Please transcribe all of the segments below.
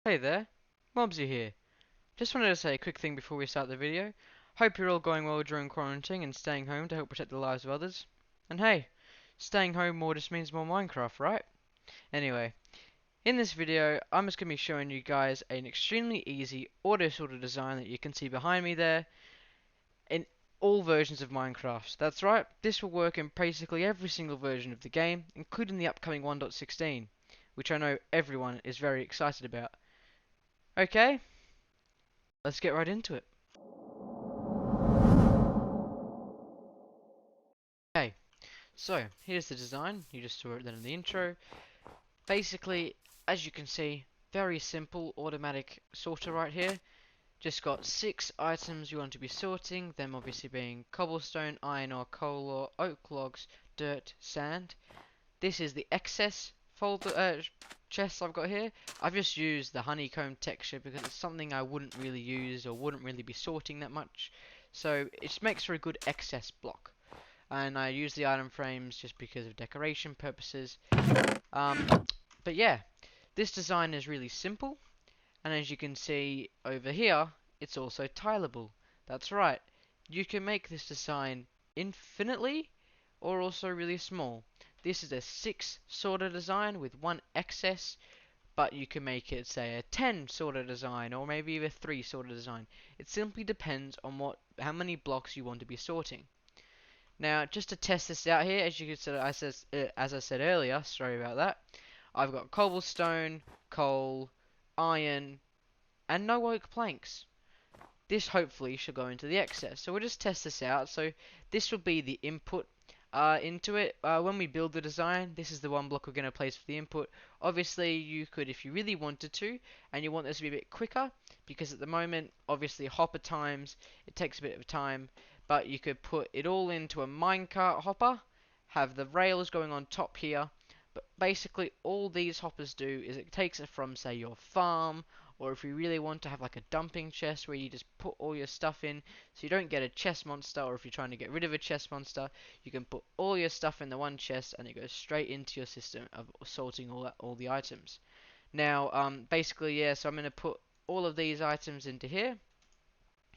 Hey there, Mobsy here. Just wanted to say a quick thing before we start the video. Hope you're all going well during quarantine and staying home to help protect the lives of others. And hey, staying home more just means more Minecraft, right? Anyway, in this video, I'm just going to be showing you guys an extremely easy auto sorter design that you can see behind me there in all versions of Minecraft. That's right, this will work in basically every single version of the game, including the upcoming 1.16, which I know everyone is very excited about. Okay, let's get right into it. Okay, so here's the design. You just saw it then in the intro. Basically, as you can see, very simple automatic sorter right here. Just got 6 items you want to be sorting, them obviously being cobblestone, iron ore, coal ore, oak logs, dirt, sand. This is the excess folder chest I've got here. I've just used the honeycomb texture because it's something I wouldn't really use or wouldn't really be sorting that much. So it just makes for a good excess block. And I use the item frames just because of decoration purposes. Um, but yeah, this design is really simple, and as you can see over here, it's also tileable. That's right, you can make this design infinitely, or also really small. This is a 6 sorter design with 1 excess, but you can make it, say, a 10 sorter design, or maybe even a 3 sorter design. It simply depends on how many blocks you want to be sorting. Now, just to test this out here, as you can see, as I said earlier, sorry about that, I've got cobblestone, coal, iron, and no oak planks. This hopefully should go into the excess. So we'll just test this out. So this will be the input into it. When we build the design, this is the one block we're going to place for the input. Obviously, you could, if you really wanted to, and you want this to be a bit quicker, because at the moment, obviously, hopper times, it takes a bit of time, but you could put it all into a minecart hopper, have the rails going on top here, but basically all these hoppers do is it takes it from, say, your farm, or if you really want to have like a dumping chest where you just put all your stuff in so you don't get a chest monster, or if you're trying to get rid of a chest monster, you can put all your stuff in the one chest and it goes straight into your system of sorting all the items. Now, basically, yeah, so I'm going to put all of these items into here.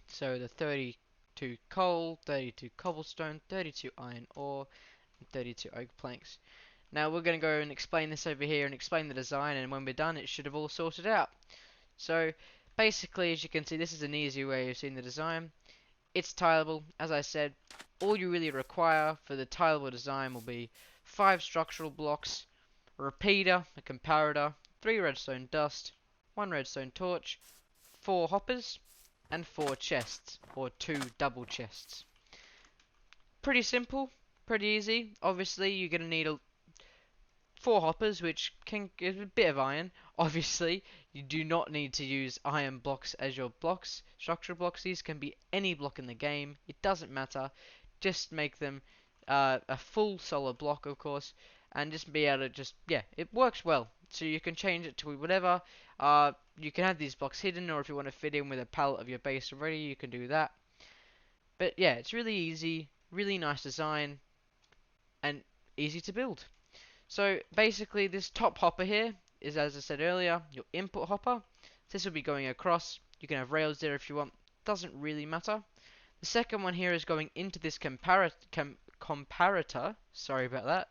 So the 32 coal, 32 cobblestone, 32 iron ore, and 32 oak planks. Now we're going to go and explain this over here and explain the design, and when we're done it should have all sorted out. So basically, as you can see, this is an easy way of seeing the design. It's tileable, as I said. All you really require for the tileable design will be 5 structural blocks, a repeater, a comparator, 3 redstone dust, 1 redstone torch, 4 hoppers, and 4 chests, or 2 double chests. Pretty simple, pretty easy. Obviously, you're going to need 4 hoppers, which can give a bit of iron. Obviously, you do not need to use iron blocks as your blocks, structural blocks. These can be any block in the game. It doesn't matter. Just make them a full solid block, of course, and just be able to yeah, it works well. So you can change it to whatever. You can have these blocks hidden, or if you want to fit in with a palette of your base already, you can do that. But yeah, it's really easy, really nice design, and easy to build. So basically this top hopper here is, as I said earlier, your input hopper. This will be going across. You can have rails there if you want. Doesn't really matter. The second one here is going into this comparator. Sorry about that.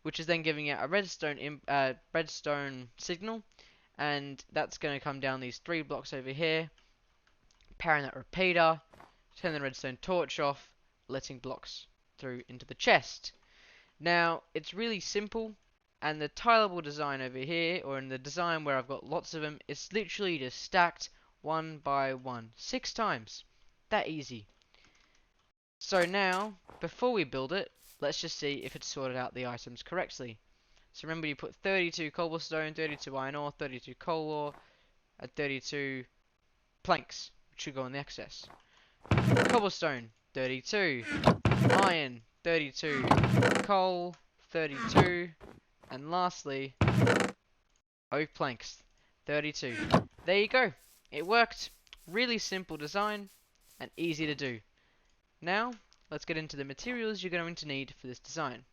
Which is then giving out a redstone signal, and that's going to come down these 3 blocks over here, powering that repeater, turn the redstone torch off, letting blocks through into the chest. Now, it's really simple, and the tileable design over here, or in the design where I've got lots of them, it's literally just stacked one by one, 6 times. That easy. So now, before we build it, let's just see if it's sorted out the items correctly. So remember, you put 32 cobblestone, 32 iron ore, 32 coal ore, and 32 planks, which should go in the excess. Cobblestone, 32. Iron, 32. Coal, 32. And lastly, oak planks, 32. There you go. It worked. Really simple design and easy to do. Now, let's get into the materials you're going to need for this design.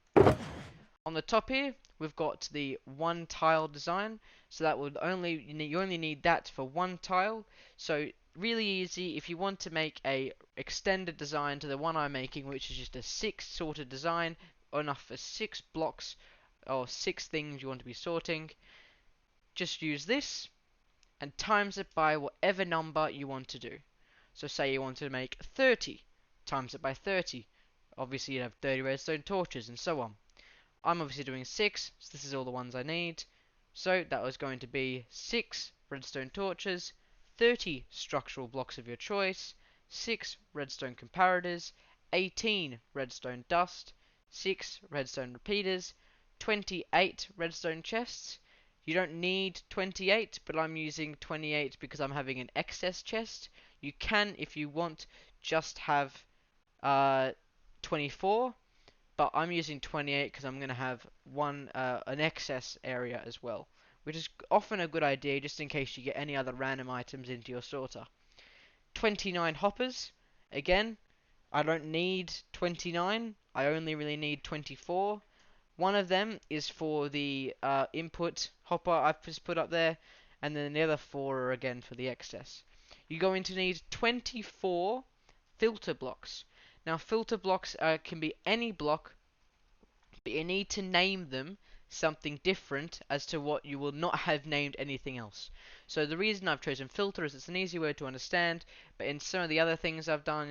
On the top here, we've got the one tile design. So that would you only need that for one tile. So really easy if you want to make a extended design to the one I'm making, which is just a 6 sorted design, enough for 6 blocks or 6 things you want to be sorting. Just use this and times it by whatever number you want to do. So say you want to make 30, times it by 30. Obviously you'd have 30 redstone torches and so on. I'm obviously doing 6, so this is all the ones I need. So that was going to be 6 redstone torches, 30 structural blocks of your choice, 6 redstone comparators, 18 redstone dust, 6 redstone repeaters, 28 redstone chests. You don't need 28, but I'm using 28 because I'm having an excess chest. You can, if you want, just have 24, but I'm using 28 because I'm going to have an excess area as well, which is often a good idea just in case you get any other random items into your sorter. 29 hoppers. Again, I don't need 29. I only really need 24. One of them is for the input hopper I've just put up there, and then the other 4 are again for the excess. You're going to need 24 filter blocks. Now, filter blocks can be any block, but you need to name them something different as to what you will not have named anything else. So the reason I've chosen filter is it's an easy word to understand, but in some of the other things I've done,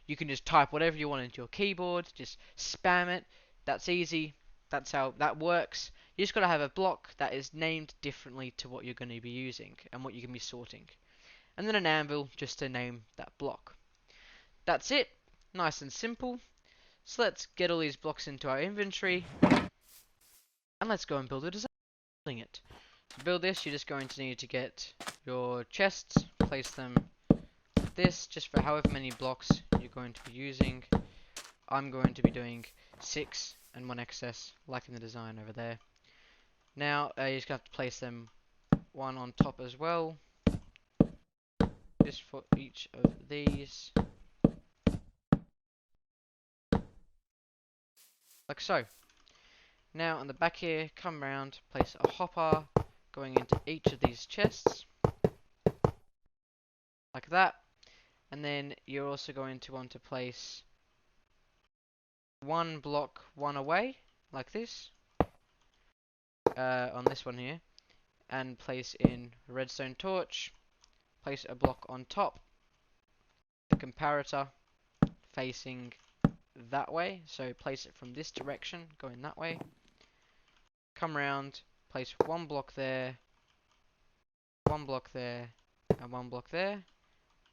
you can just type whatever you want into your keyboard, just spam it. That's easy. That's how that works. You just got to have a block that is named differently to what you're going to be using and what you can be sorting. And then an anvil just to name that block. That's it. Nice and simple. So let's get all these blocks into our inventory, and let's go and build a design. It. To build this, you're just going to need to get your chests, place them like this, just for however many blocks you're going to be using. I'm going to be doing 6 and 1 excess, like in the design over there. Now, you just have to place them one on top as well, just for each of these, like so. Now on the back here, come around, place a hopper going into each of these chests, like that. And then you're also going to want to place one block one away, like this, on this one here, and place in a redstone torch, place a block on top, the comparator facing that way, so place it from this direction, going that way, come around, place one block there, and one block there,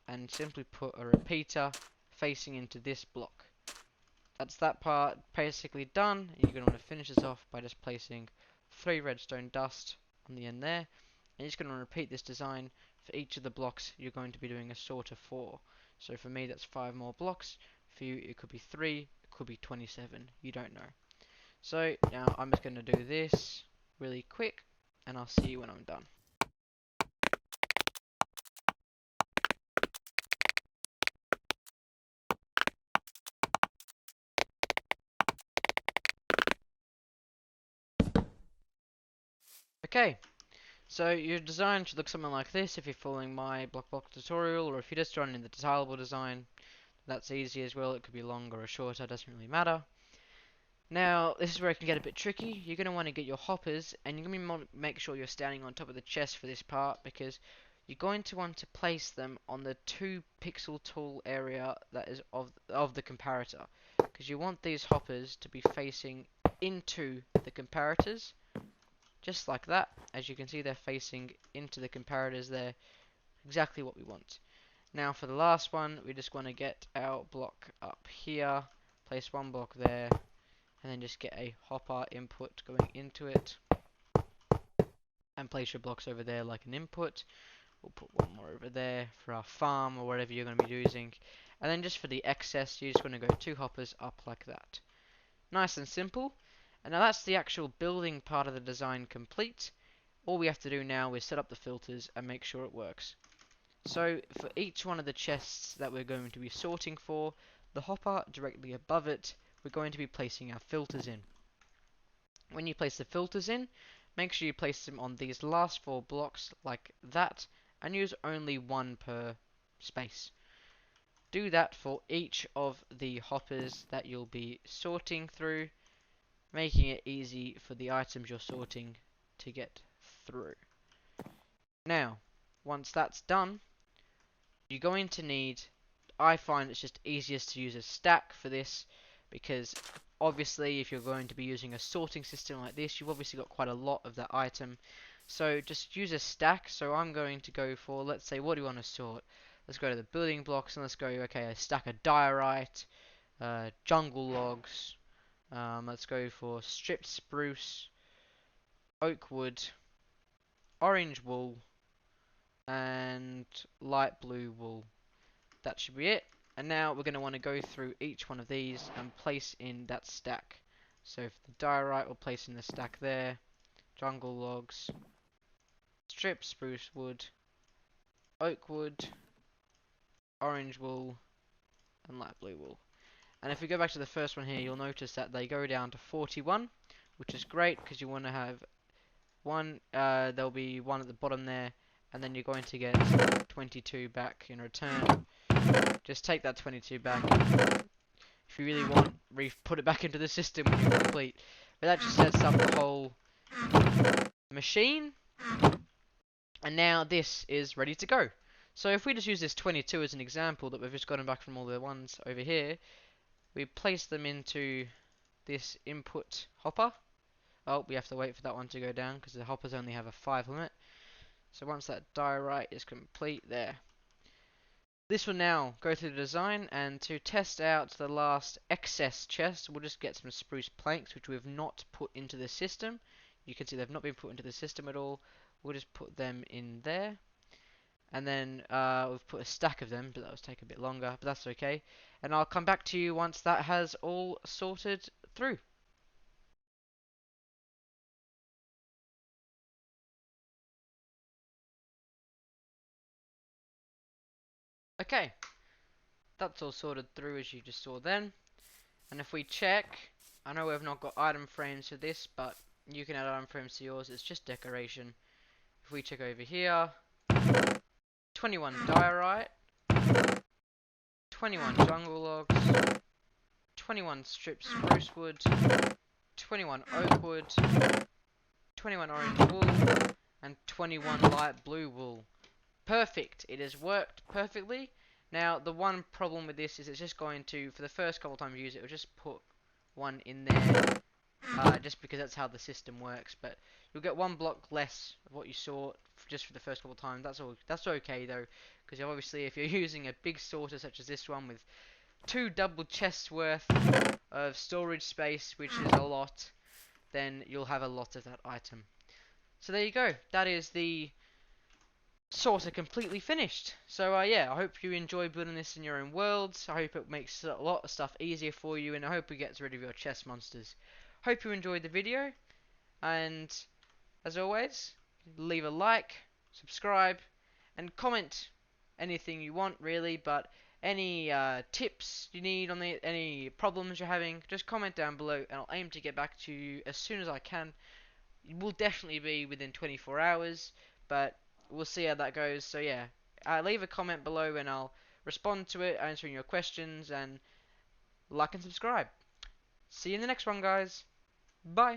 and simply put a repeater facing into this block. That's that part basically done. You're going to want to finish this off by just placing 3 redstone dust on the end there. And you're just going to repeat this design for each of the blocks you're going to be doing a sorter for. So for me that's 5 more blocks. For you it could be 3, it could be 27, you don't know. So now I'm just going to do this really quick, and I'll see you when I'm done. Okay, so your design should look something like this if you're following my block tutorial, or if you're just running the tileable design, that's easy as well. It could be longer or shorter, doesn't really matter. Now, this is where it can get a bit tricky. You're going to want to get your hoppers, and you're going to make sure you're standing on top of the chest for this part, because you're going to want to place them on the 2 pixel tall area that is of the comparator, because you want these hoppers to be facing into the comparators, just like that. As you can see, they're facing into the comparators there, exactly what we want. Now for the last one, we just want to get our block up here, place one block there, and then just get a hopper input going into it, and place your blocks over there like an input. We'll put one more over there for our farm or whatever you're going to be using, and then just for the excess, you just want to go 2 hoppers up like that. Nice and simple. And now that's the actual building part of the design complete. All we have to do now is set up the filters and make sure it works. So for each one of the chests that we're going to be sorting for, the hopper directly above it, we're going to be placing our filters in. When you place the filters in, make sure you place them on these last 4 blocks like that, and use only one per space. Do that for each of the hoppers that you'll be sorting through, making it easy for the items you're sorting to get through. Now, once that's done, you're going to need, I find it's just easiest to use a stack for this, because obviously if you're going to be using a sorting system like this, you've obviously got quite a lot of that item. So just use a stack. So I'm going to go for, let's say, what do you want to sort? Let's go to the building blocks and let's go, okay, a stack of diorite, jungle logs, let's go for stripped spruce, oak wood, orange wool, and light blue wool. That should be it. And now we're going to want to go through each one of these and place in that stack. So for the diorite, we'll place in the stack there. Jungle logs, strip spruce wood, oak wood, orange wool, and light blue wool. And if we go back to the first one here, you'll notice that they go down to 41, which is great because you want to have one, there'll be one at the bottom there, and then you're going to get 22 back in return. Just take that 22 back. If you really want, put it back into the system when you complete. But that just sets up the whole machine. And now this is ready to go. So if we just use this 22 as an example that we've just gotten back from all the ones over here, we place them into this input hopper. Oh, we have to wait for that one to go down because the hoppers only have a 5 limit. So once that diorite is complete there, this will now go through the design, and to test out the last excess chest, we'll just get some spruce planks, which we have not put into the system. You can see they've not been put into the system at all. We'll just put them in there. And then we've put a stack of them, but that will take a bit longer, but that's okay. And I'll come back to you once that has all sorted through. Okay, that's all sorted through as you just saw then. And if we check, I know we've not got item frames for this, but you can add item frames to yours, it's just decoration. If we check over here, 21 diorite, 21 jungle logs, 21 stripped spruce wood, 21 oak wood, 21 orange wool, and 21 light blue wool. Perfect! It has worked perfectly. Now, the one problem with this is it's just going to, for the first couple of times you use it, it'll just put one in there, just because that's how the system works. But you'll get 1 block less of what you saw just for the first couple of times. That's okay though, because obviously if you're using a big sorter such as this one with 2 double chests worth of storage space, which is a lot, then you'll have a lot of that item. So there you go. That is the sorter completely finished. So yeah, I hope you enjoy building this in your own worlds. I hope it makes a lot of stuff easier for you, and I hope it gets rid of your chest monsters. Hope you enjoyed the video, and as always, leave a like, subscribe, and comment anything you want really, but any tips you need on any problems you're having, just comment down below and I'll aim to get back to you as soon as I can. It will definitely be within 24 hours, but we'll see how that goes. So yeah, leave a comment below and I'll respond to it, answering your questions, and like and subscribe. See you in the next one, guys. Bye.